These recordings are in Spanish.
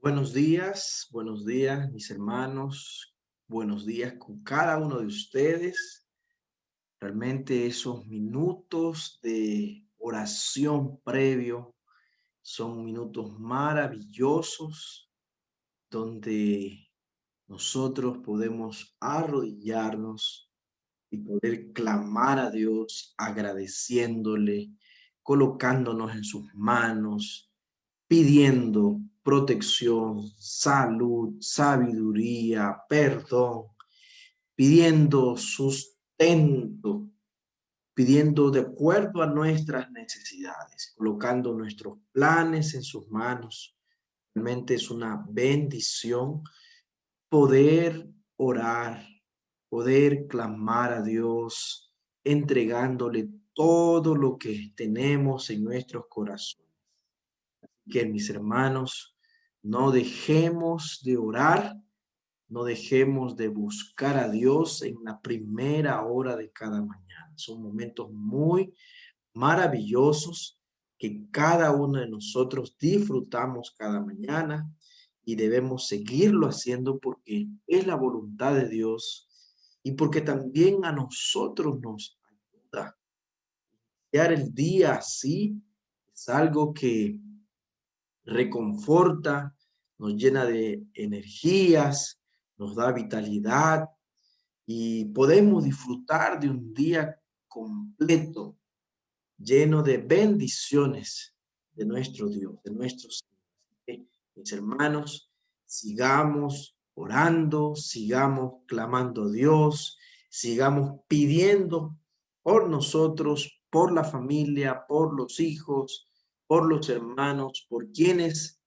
Buenos días, mis hermanos, buenos días con cada uno de ustedes. Realmente esos minutos de oración previo son minutos maravillosos donde nosotros podemos arrodillarnos y poder clamar a Dios agradeciéndole, colocándonos en sus manos, pidiendo protección, salud, sabiduría, perdón, pidiendo sustento, pidiendo de acuerdo a nuestras necesidades, colocando nuestros planes en sus manos. Realmente es una bendición poder orar, poder clamar a Dios, entregándole todo lo que tenemos en nuestros corazones. Que mis hermanos, no dejemos de orar, no dejemos de buscar a Dios en la primera hora de cada mañana. Son momentos muy maravillosos que cada uno de nosotros disfrutamos cada mañana y debemos seguirlo haciendo porque es la voluntad de Dios y porque también a nosotros nos ayuda. Iniciar el día así es algo que reconforta, nos llena de energías, nos da vitalidad y podemos disfrutar de un día completo, lleno de bendiciones de nuestro Dios, de nuestros mis hermanos, sigamos orando, sigamos clamando a Dios, sigamos pidiendo por nosotros, por la familia, por los hijos, por los hermanos, por quienes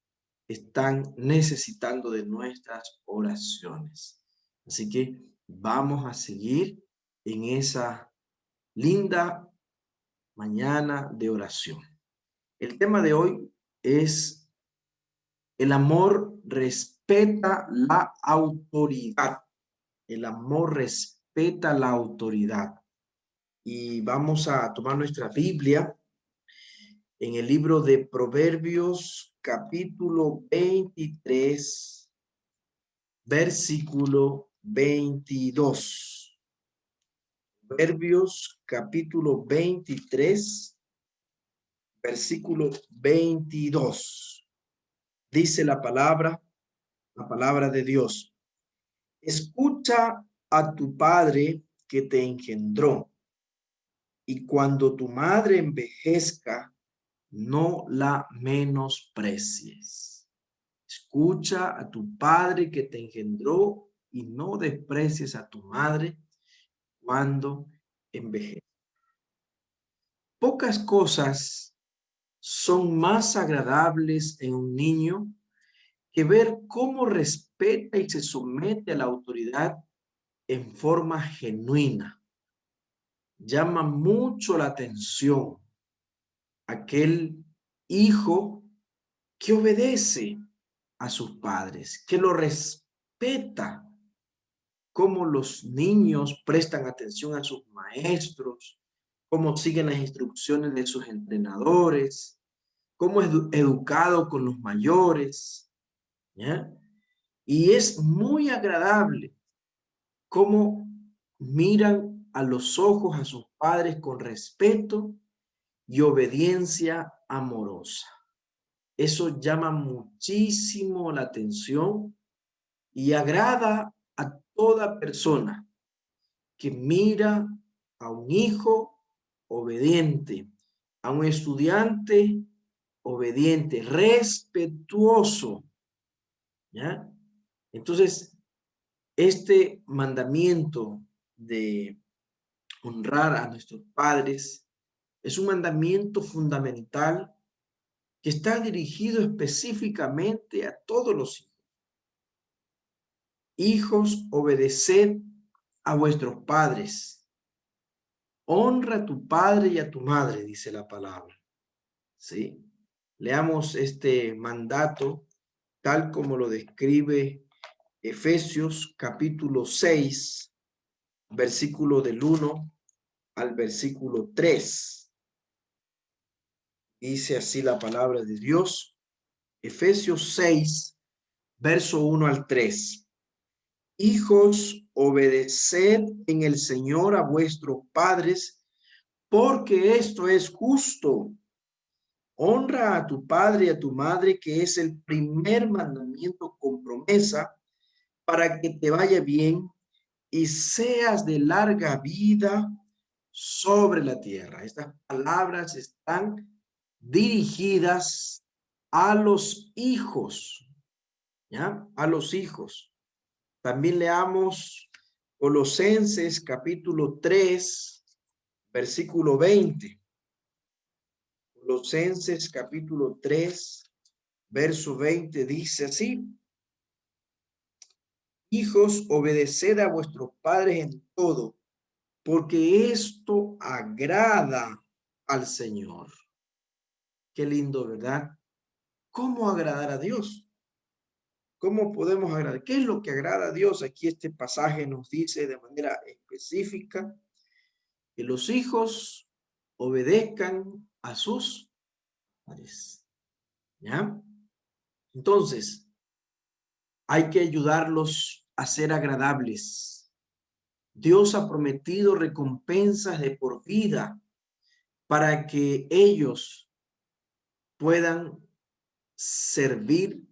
están necesitando de nuestras oraciones. Así que vamos a seguir en esa linda mañana de oración. El tema de hoy es: el amor respeta la autoridad. El amor respeta la autoridad. Y vamos a tomar nuestra Biblia en el libro de Proverbios, capítulo 23, versículo 22. Proverbios, capítulo 23, versículo 22. Dice la palabra de Dios: escucha a tu padre que te engendró, y cuando tu madre envejezca, no la menosprecies. Escucha a tu padre que te engendró y no desprecies a tu madre cuando envejezca. Pocas cosas son más agradables en un niño que ver cómo respeta y se somete a la autoridad en forma genuina. Llama mucho la atención aquel hijo que obedece a sus padres, que lo respeta, cómo los niños prestan atención a sus maestros, cómo siguen las instrucciones de sus entrenadores, cómo es educado con los mayores, ¿ya? Y es muy agradable cómo miran a los ojos a sus padres con respeto y obediencia amorosa. Eso llama muchísimo la atención y agrada a toda persona que mira a un hijo obediente, a un estudiante obediente, respetuoso, ¿ya? Entonces, este mandamiento de honrar a nuestros padres es un mandamiento fundamental que está dirigido específicamente a todos los hijos. Hijos, obedeced a vuestros padres. Honra a tu padre y a tu madre, dice la palabra. ¿Sí? Leamos este mandato tal como lo describe Efesios capítulo 6, versículo del 1 al versículo 3. Dice así la palabra de Dios. Efesios 6, verso 1 al 3. Hijos, obedeced en el Señor a vuestros padres, porque esto es justo. Honra a tu padre y a tu madre, que es el primer mandamiento con promesa, para que te vaya bien y seas de larga vida sobre la tierra. Estas palabras están dirigidas a los hijos, ¿ya? A los hijos. También leamos Colosenses capítulo 3, versículo 20. Colosenses capítulo 3, verso 20 dice así: hijos, obedeced a vuestros padres en todo, porque esto agrada al Señor. Qué lindo, ¿verdad? ¿Cómo agradar a Dios? ¿Cómo podemos agradar? ¿Qué es lo que agrada a Dios? Aquí este pasaje nos dice de manera específica que los hijos obedezcan a sus padres. ¿Ya? Entonces, hay que ayudarlos a ser agradables. Dios ha prometido recompensas de por vida para que ellos puedan servir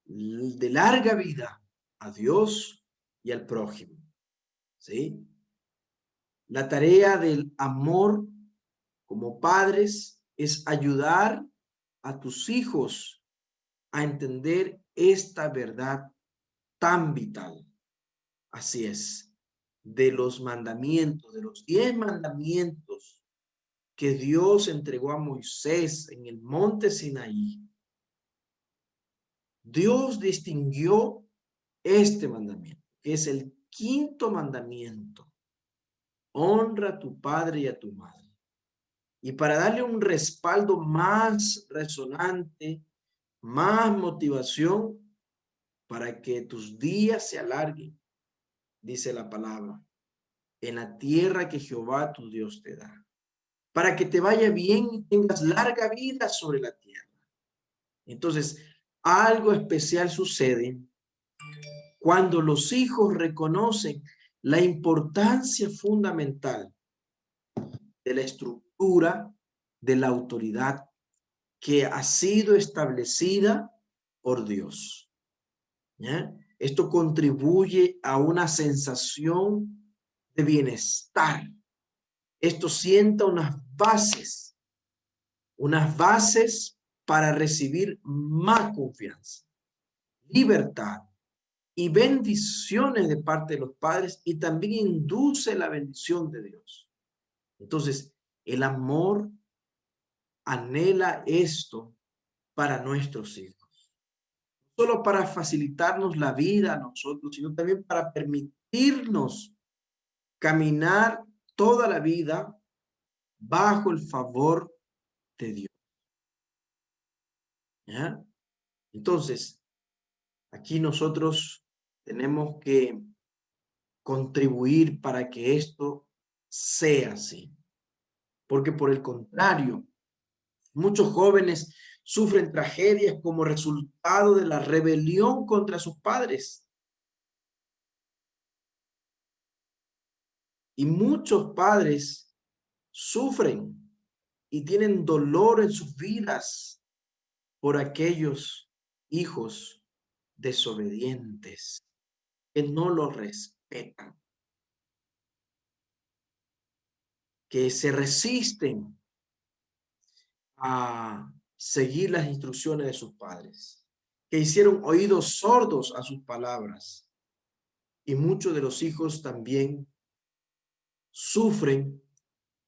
de larga vida a Dios y al prójimo. ¿Sí? La tarea del amor como padres es ayudar a tus hijos a entender esta verdad tan vital. Así es, de los mandamientos, de los 10 mandamientos que Dios entregó a Moisés en el monte Sinaí. Dios distinguió este mandamiento, que es el quinto mandamiento. Honra a tu padre y a tu madre. Y para darle un respaldo más resonante, más motivación, para que tus días se alarguen, dice la palabra, en la tierra que Jehová tu Dios te da, para que te vaya bien y tengas larga vida sobre la tierra. Entonces, algo especial sucede cuando los hijos reconocen la importancia fundamental de la estructura de la autoridad que ha sido establecida por Dios. ¿Ya? Esto contribuye a una sensación de bienestar. Esto sienta unas bases para recibir más confianza, libertad y bendiciones de parte de los padres, y también induce la bendición de Dios. Entonces, el amor anhela esto para nuestros hijos. No solo para facilitarnos la vida a nosotros, sino también para permitirnos caminar toda la vida bajo el favor de Dios. ¿Ya? Entonces, aquí nosotros tenemos que contribuir para que esto sea así. Porque por el contrario, muchos jóvenes sufren tragedias como resultado de la rebelión contra sus padres. Y muchos padres sufren y tienen dolor en sus vidas por aquellos hijos desobedientes que no lo respetan, que se resisten a seguir las instrucciones de sus padres, que hicieron oídos sordos a sus palabras. Y muchos de los hijos también sufren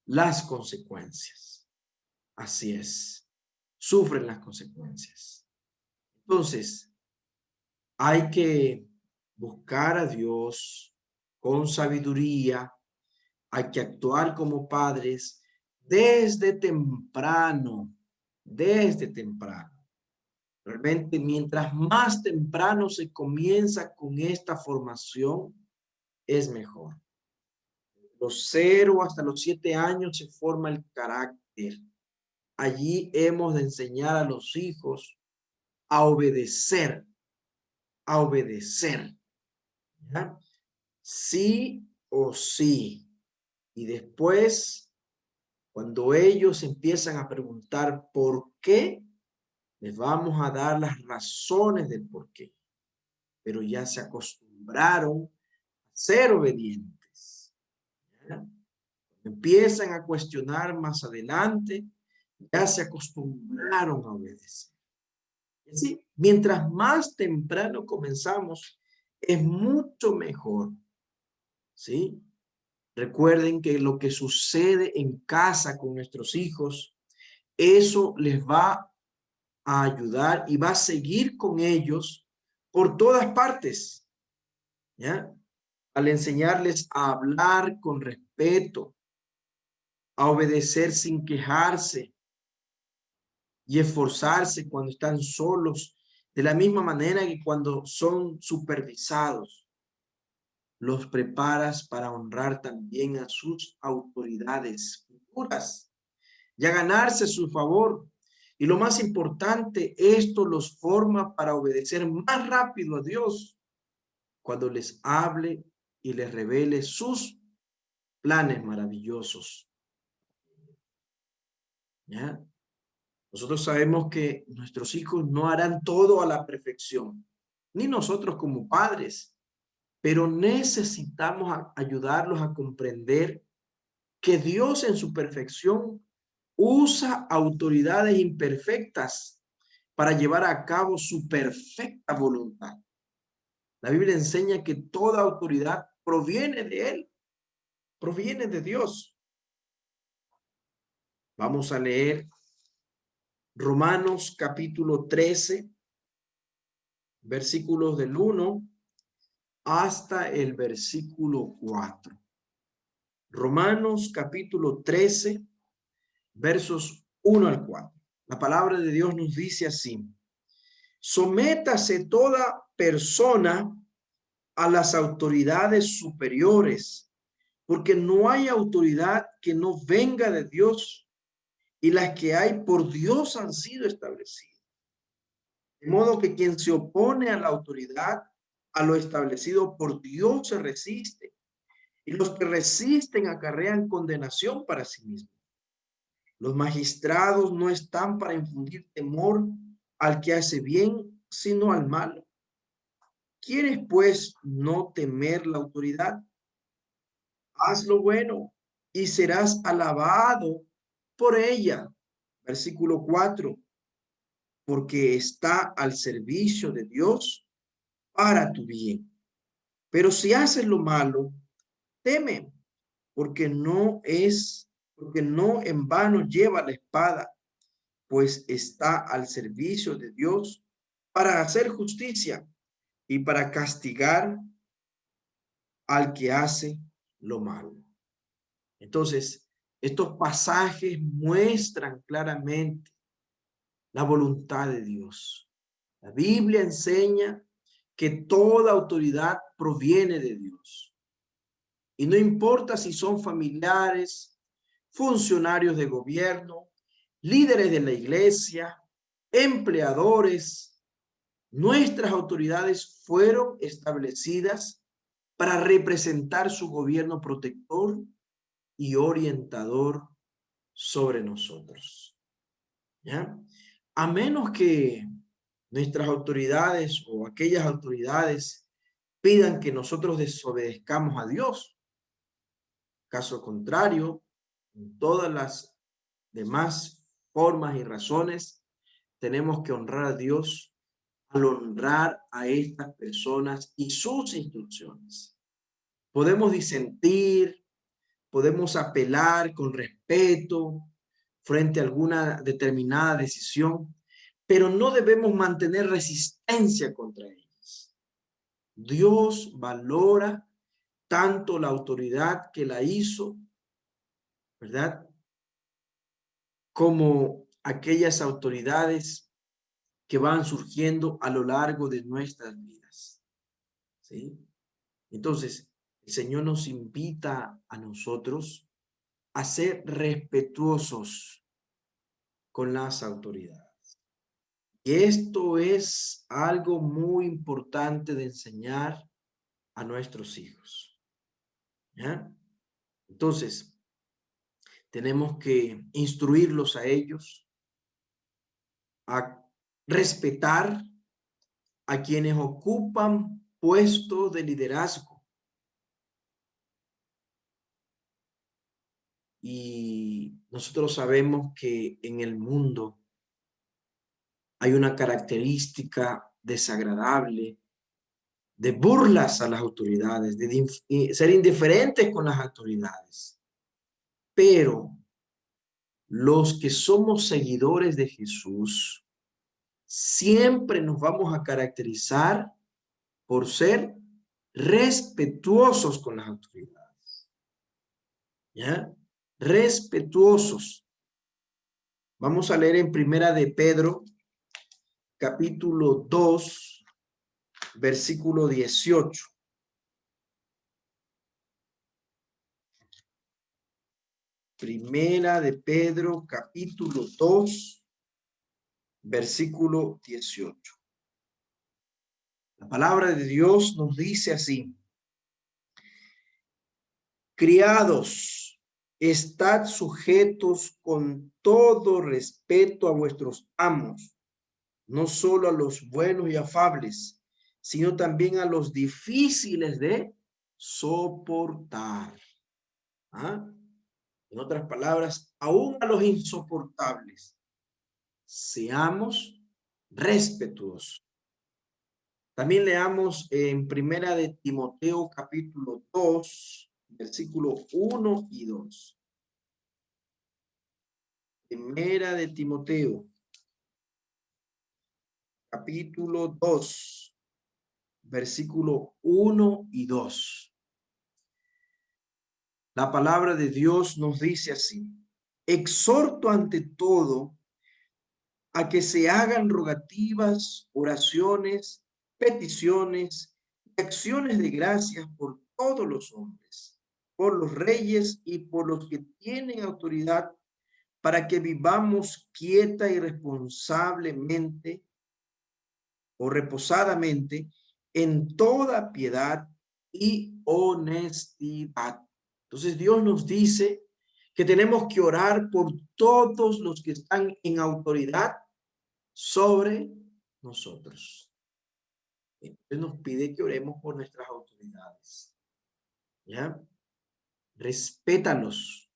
las consecuencias. Así es, sufren las consecuencias. Entonces, hay que buscar a Dios con sabiduría, hay que actuar como padres desde temprano, desde temprano. Realmente, mientras más temprano se comienza con esta formación, es mejor. Los 0 hasta los 7 años se forma el carácter. Allí hemos de enseñar a los hijos a obedecer, a obedecer. ¿Ya? Sí o sí. Y después, cuando ellos empiezan a preguntar por qué, les vamos a dar las razones del por qué. Pero ya se acostumbraron a ser obedientes. ¿Ya? Empiezan a cuestionar más adelante, ya se acostumbraron a obedecer. Así, mientras más temprano comenzamos, es mucho mejor. ¿Sí? Recuerden que lo que sucede en casa con nuestros hijos, eso les va a ayudar y va a seguir con ellos por todas partes, ¿ya? Al enseñarles a hablar con respeto, a obedecer sin quejarse y esforzarse cuando están solos, de la misma manera que cuando son supervisados, los preparas para honrar también a sus autoridades futuras y a ganarse su favor. Y lo más importante, esto los forma para obedecer más rápido a Dios cuando les hable y les revele sus planes maravillosos. ¿Ya? Nosotros sabemos que nuestros hijos no harán todo a la perfección, ni nosotros como padres, pero necesitamos ayudarlos a comprender que Dios en su perfección usa autoridades imperfectas para llevar a cabo su perfecta voluntad. La Biblia enseña que toda autoridad proviene de Él, proviene de Dios. Vamos a leer Romanos capítulo 13, versículos del 1 hasta el versículo 4. Romanos capítulo 13, versos 1 al 4. La palabra de Dios nos dice así: sométase toda persona a las autoridades superiores, porque no hay autoridad que no venga de Dios, y las que hay por Dios han sido establecidas. De modo que quien se opone a la autoridad, a lo establecido por Dios, se resiste, y los que resisten acarrean condenación para sí mismos. Los magistrados no están para infundir temor al que hace bien, sino al malo. ¿Quieres, pues, no temer la autoridad? Haz lo bueno y serás alabado por ella. Versículo 4. Porque está al servicio de Dios para tu bien. Pero si haces lo malo, teme, porque no en vano lleva la espada, pues está al servicio de Dios para hacer justicia y para castigar al que hace lo malo. Entonces, estos pasajes muestran claramente la voluntad de Dios. La Biblia enseña que toda autoridad proviene de Dios. Y no importa si son familiares, funcionarios de gobierno, líderes de la iglesia, empleadores, nuestras autoridades fueron establecidas para representar su gobierno protector y orientador sobre nosotros. ¿Ya? A menos que nuestras autoridades o aquellas autoridades pidan que nosotros desobedezcamos a Dios. Caso contrario, en todas las demás formas y razones, tenemos que honrar a Dios al honrar a estas personas y sus instrucciones. Podemos disentir, podemos apelar con respeto frente a alguna determinada decisión, pero no debemos mantener resistencia contra ellas. Dios valora tanto la autoridad que la hizo, ¿verdad? Como aquellas autoridades que van surgiendo a lo largo de nuestras vidas, ¿sí? Entonces, el Señor nos invita a nosotros a ser respetuosos con las autoridades. Y esto es algo muy importante de enseñar a nuestros hijos, ¿ya? Entonces, tenemos que instruirlos a ellos a respetar a quienes ocupan puestos de liderazgo. Y nosotros sabemos que en el mundo hay una característica desagradable de burlas a las autoridades, de ser indiferentes con las autoridades. Pero los que somos seguidores de Jesús, siempre nos vamos a caracterizar por ser respetuosos con las autoridades. ¿Ya? Respetuosos. Vamos a leer en Primera de Pedro, capítulo 2, versículo 18. Primera de Pedro, capítulo 2, versículo 18. La palabra de Dios nos dice así: criados, estad sujetos con todo respeto a vuestros amos, no solo a los buenos y afables, sino también a los difíciles de soportar. ¿Ah? En otras palabras, aún a los insoportables, seamos respetuosos. También leamos en Primera de Timoteo, capítulo 2, versículo 1 y 2. Primera de Timoteo, capítulo 2, versículo 1 y 2. La palabra de Dios nos dice así: exhorto ante todo a que se hagan rogativas, oraciones, peticiones y acciones de gracias por todos los hombres, por los reyes y por los que tienen autoridad, para que vivamos quieta y responsablemente o reposadamente en toda piedad y honestidad. Entonces Dios nos dice que tenemos que orar por todos los que están en autoridad sobre nosotros. Entonces nos pide que oremos por nuestras autoridades. ¿Ya? Respétalos,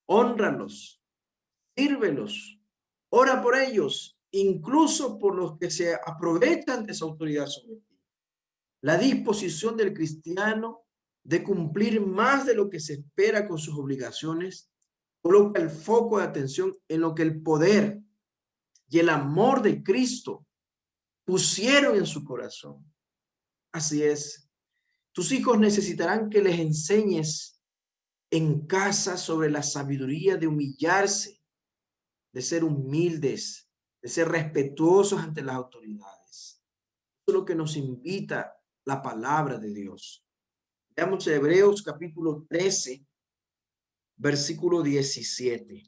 hónralos, sírvelos, ora por ellos, incluso por los que se aprovechan de esa autoridad sobre ti. La disposición del cristiano de cumplir más de lo que se espera con sus obligaciones coloca el foco de atención en lo que el poder y el amor de Cristo pusieron en su corazón. Así es. Tus hijos necesitarán que les enseñes en casa sobre la sabiduría de humillarse, de ser humildes, de ser respetuosos ante las autoridades. Eso es lo que nos invita la palabra de Dios. Veamos Hebreos capítulo 13, versículo 17.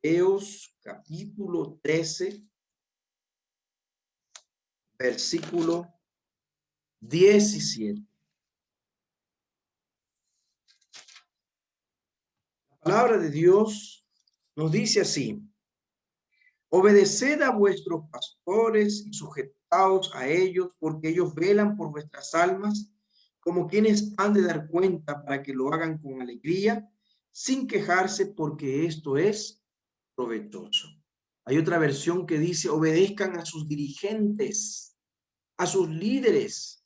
Hebreos capítulo 13, versículo 17. La palabra de Dios nos dice así: obedeced a vuestros pastores y sujetaos a ellos, porque ellos velan por vuestras almas, como quienes han de dar cuenta, para que lo hagan con alegría, sin quejarse, porque esto es provechoso. Hay otra versión que dice: obedezcan a sus dirigentes, a sus líderes,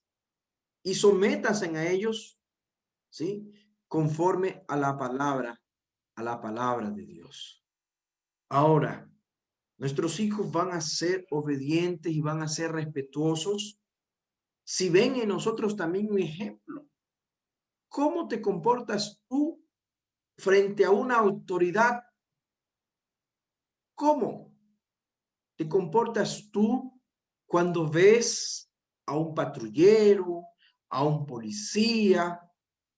y sométanse a ellos, ¿sí? Conforme a la palabra de Dios. Ahora, nuestros hijos van a ser obedientes y van a ser respetuosos si ven en nosotros también un ejemplo. ¿Cómo te comportas tú frente a una autoridad? ¿Cómo te comportas tú cuando ves a un patrullero, a un policía?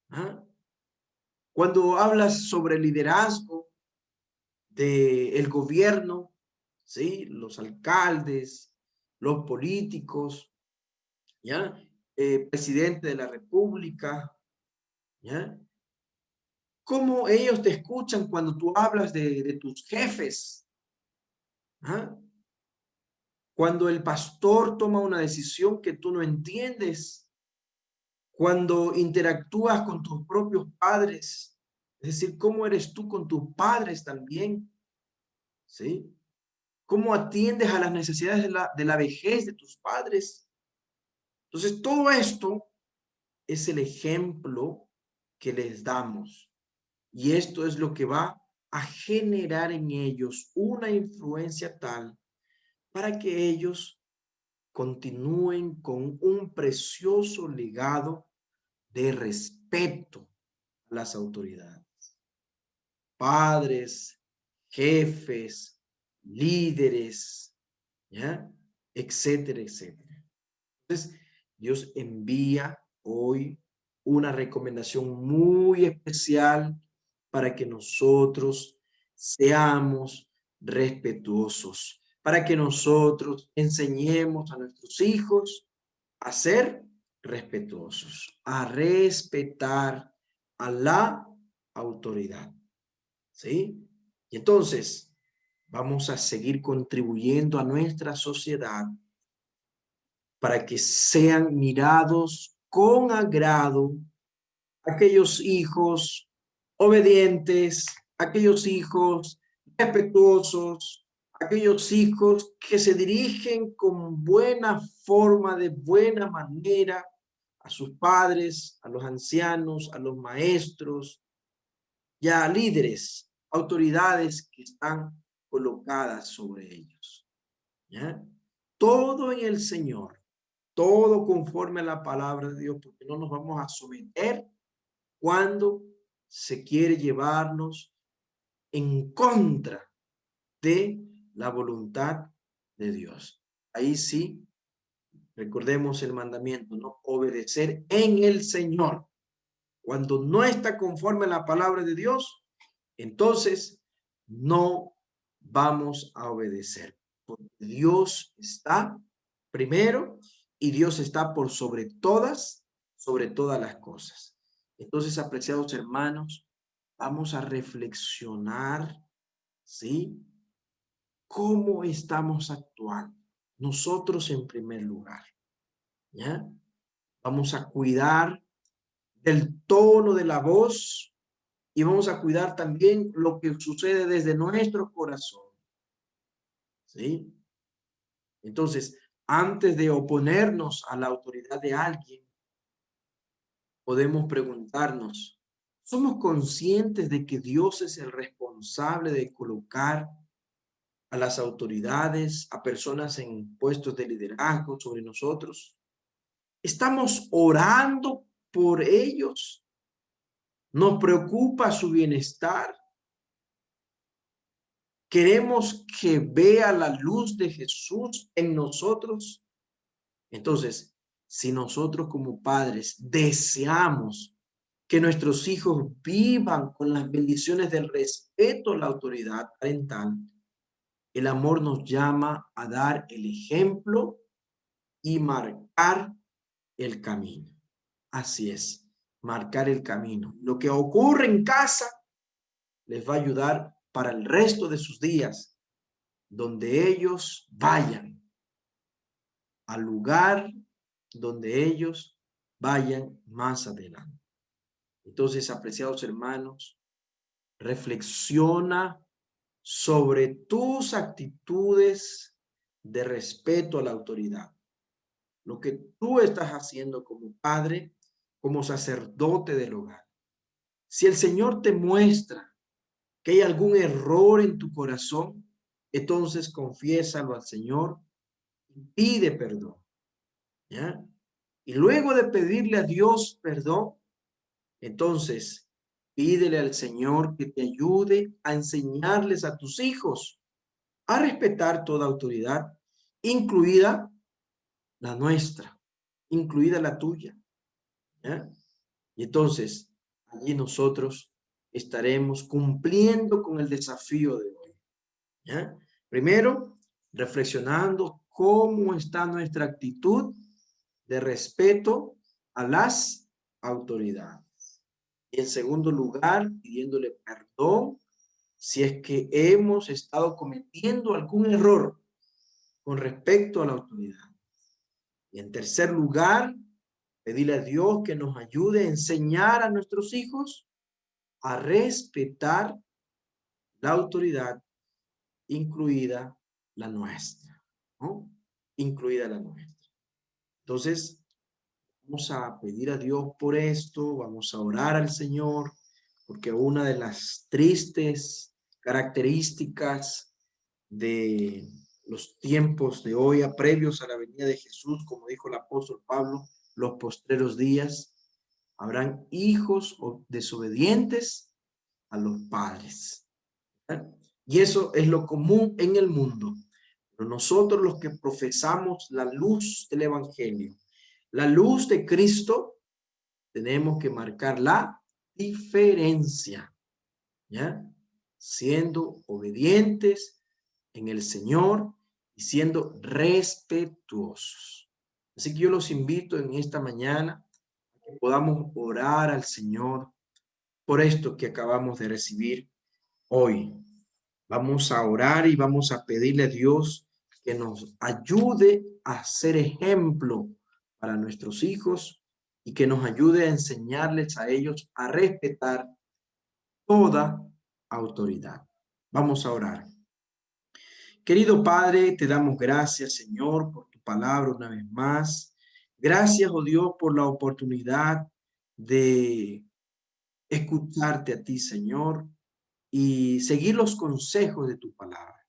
¿Ah? Cuando hablas sobre el liderazgo del gobierno, ¿sí? Los alcaldes, los políticos, ¿ya? Presidente de la República, ¿ya? ¿Cómo ellos te escuchan cuando tú hablas de tus jefes? ¿Ah? Cuando el pastor toma una decisión que tú no entiendes, cuando interactúas con tus propios padres, es decir, ¿cómo eres tú con tus padres también? ¿Sí? ¿Cómo atiendes a las necesidades de la vejez de tus padres? Entonces, todo esto es el ejemplo que les damos. Y esto es lo que va a generar en ellos una influencia tal para que ellos continúen con un precioso legado de respeto a las autoridades. Padres, jefes, líderes, ¿ya? Etcétera, etcétera. Entonces, Dios envía hoy una recomendación muy especial para que nosotros seamos respetuosos, para que nosotros enseñemos a nuestros hijos a ser respetuosos, a respetar a la autoridad, ¿sí? Y entonces vamos a seguir contribuyendo a nuestra sociedad para que sean mirados con agrado aquellos hijos obedientes, aquellos hijos respetuosos, aquellos hijos que se dirigen con buena forma, de buena manera a sus padres, a los ancianos, a los maestros y a líderes, autoridades que están colocadas sobre ellos. ¿Ya? Todo en el Señor, todo conforme a la palabra de Dios, porque no nos vamos a someter cuando se quiere llevarnos en contra de la voluntad de Dios. Ahí sí, recordemos el mandamiento, no obedecer en el Señor. Cuando no está conforme a la palabra de Dios, entonces no vamos a obedecer. Porque Dios está primero y Dios está por sobre todas las cosas. Entonces, apreciados hermanos, vamos a reflexionar, ¿sí? ¿Cómo estamos actuando? Nosotros en primer lugar, ¿ya? Vamos a cuidar del tono de la voz y vamos a cuidar también lo que sucede desde nuestro corazón, ¿sí? Entonces, antes de oponernos a la autoridad de alguien, podemos preguntarnos, ¿somos conscientes de que Dios es el responsable de colocar a las autoridades, a personas en puestos de liderazgo sobre nosotros? ¿Estamos orando por ellos? ¿Nos preocupa su bienestar? ¿Queremos que vea la luz de Jesús en nosotros? Entonces, si nosotros como padres deseamos que nuestros hijos vivan con las bendiciones del respeto a la autoridad parental, el amor nos llama a dar el ejemplo y marcar el camino. Así es, marcar el camino. Lo que ocurre en casa les va a ayudar para el resto de sus días, donde ellos vayan, al lugar donde ellos vayan más adelante. Entonces, apreciados hermanos, reflexiona sobre tus actitudes de respeto a la autoridad. Lo que tú estás haciendo como padre, como sacerdote del hogar. Si el Señor te muestra que hay algún error en tu corazón, entonces confiésalo al Señor y pide perdón. ¿Ya? Y luego de pedirle a Dios perdón, entonces pídele al Señor que te ayude a enseñarles a tus hijos a respetar toda autoridad, incluida la nuestra, incluida la tuya. ¿Ya? Y entonces allí nosotros estaremos cumpliendo con el desafío de hoy. ¿Ya? Primero, reflexionando cómo está nuestra actitud de respeto a las autoridades. Y en segundo lugar, pidiéndole perdón si es que hemos estado cometiendo algún error con respecto a la autoridad. Y en tercer lugar, pedirle a Dios que nos ayude a enseñar a nuestros hijos a respetar la autoridad, incluida la nuestra, ¿no? Incluida la nuestra. Entonces, vamos a pedir a Dios por esto, vamos a orar al Señor, porque una de las tristes características de los tiempos de hoy, a previos a la venida de Jesús, como dijo el apóstol Pablo, los postreros días, habrán hijos desobedientes a los padres. Y eso es lo común en el mundo. Pero nosotros los que profesamos la luz del evangelio, la luz de Cristo, tenemos que marcar la diferencia, ¿ya? Siendo obedientes en el Señor y siendo respetuosos. Así que yo los invito en esta mañana a que podamos orar al Señor por esto que acabamos de recibir hoy. Vamos a orar y vamos a pedirle a Dios que nos ayude a ser ejemplo para nuestros hijos y que nos ayude a enseñarles a ellos a respetar toda autoridad. Vamos a orar. Querido Padre, te damos gracias, Señor, por tu palabra una vez más. Gracias, oh Dios, por la oportunidad de escucharte a ti, Señor, y seguir los consejos de tu palabra.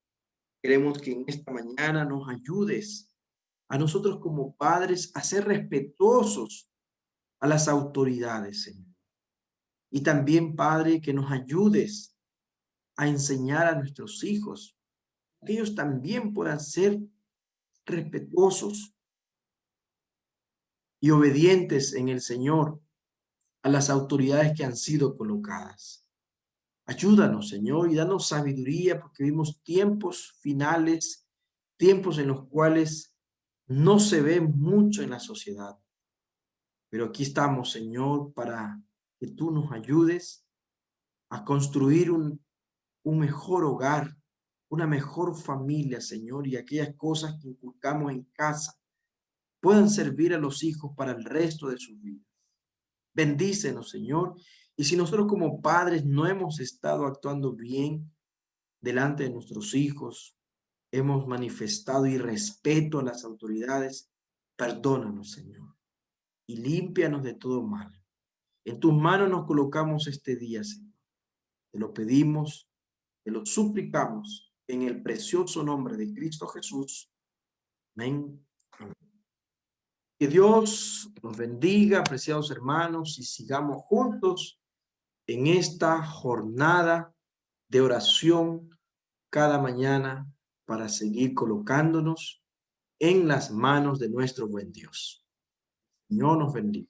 Queremos que en esta mañana nos ayudes a nosotros como padres a ser respetuosos a las autoridades, Señor. Y también, Padre, que nos ayudes a enseñar a nuestros hijos, que ellos también puedan ser respetuosos y obedientes en el Señor a las autoridades que han sido colocadas. Ayúdanos, Señor, y danos sabiduría, porque vivimos tiempos finales, tiempos en los cuales no se ve mucho en la sociedad. Pero aquí estamos, Señor, para que tú nos ayudes a construir un mejor hogar, una mejor familia, Señor, y aquellas cosas que inculcamos en casa puedan servir a los hijos para el resto de sus vidas. Bendícenos, Señor. Y si nosotros como padres no hemos estado actuando bien delante de nuestros hijos, hemos manifestado irrespeto a las autoridades, perdónanos, Señor, y límpianos de todo mal. En tus manos nos colocamos este día, Señor. Te lo pedimos, te lo suplicamos en el precioso nombre de Cristo Jesús. Amén. Amén. Que Dios nos bendiga, apreciados hermanos, y sigamos juntos en esta jornada de oración cada mañana para seguir colocándonos en las manos de nuestro buen Dios. Señor nos bendiga.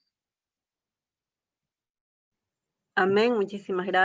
Amén, muchísimas gracias.